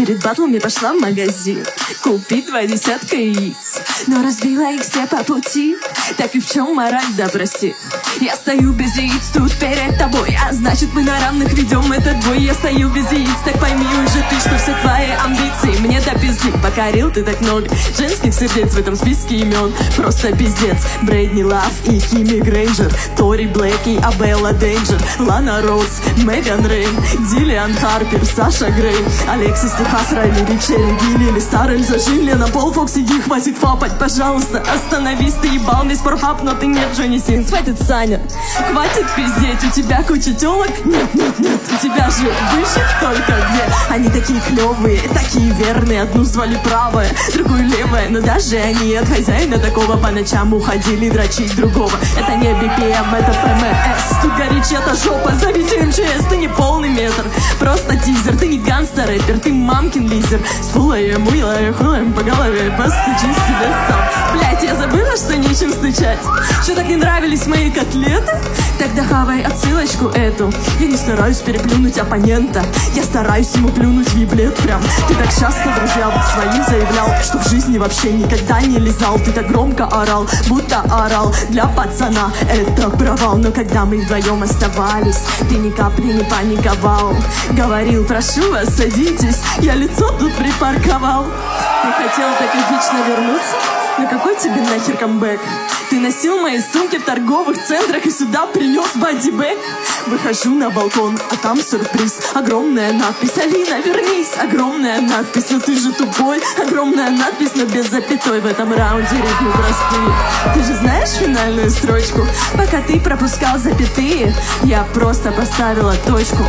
Перед батлом я пошла в магазин купить 2 десятка яиц, но разбила их все по пути. Так и в чем мораль, да прости? Я стою без яиц тут перед тобой, а значит мы на равных ведем этот бой. Я стою без яиц, так пойми уже ты, что все твои амбиции мне до пизды. Покорил ты так много женских сердец в этом списке имен. Просто пиздец. Брэдни Лав и Кими Грейнджер, Тори Блэк и Абелла Дейнджер, Лана Роуз, Меган Рейн, Диллиан Харпер, Саша Грей, Алексис Техас, Райли Ричи, Гилли, Стар, Эльза Жилли, на Пол Фокс, иди, хватит фапать, пожалуйста, остановись, ты ебал весь порхаб, но ты нет, Джонни Синс. Хватит, Саня, хватит пиздеть, у тебя куча телок? Нет, нет, нет, у тебя же выше только 2. Они такие клевые, такие верные, одну звали правая, другую левая, но даже они от хозяина такого по ночам уходили дрочить другого. Это не BPM, это ПМС, тут горячета жопа, зовите МЧС, ты не полный метр, просто тизер, ты не гангстер-рэпер, ты мамкин лизер, с фулаем, уилаем, хуем по голове, постучи себе сам. Блять, я забыла, что нечем стучать. Что, так не нравились мои котлеты? Тогда хавай отсылочку эту. Я не стараюсь переплюнуть оппонента, я стараюсь ему плюнуть в еблет прям. Ты так часто друзьям своим заявлял, что в жизни вообще никогда не лизал. Ты так громко орал, будто орал для пацана. Это провал, но когда мы вдвоем оставались, ты ни капли не паниковал. Говорил, прошу вас, садитесь, я лицо тут припарковал. Ты хотел так эпично вернуться? Но какой тебе нахер камбэк? Ты носил мои сумки в торговых центрах и сюда принес бодибэк? Выхожу на балкон, а там сюрприз. Огромная надпись: Алина, вернись. Огромная надпись, но ты же тупой. Огромная надпись, но без запятой. В этом раунде рифмы простые. Ты же знаешь финальную строчку? Пока ты пропускал запятые, я просто поставила точку.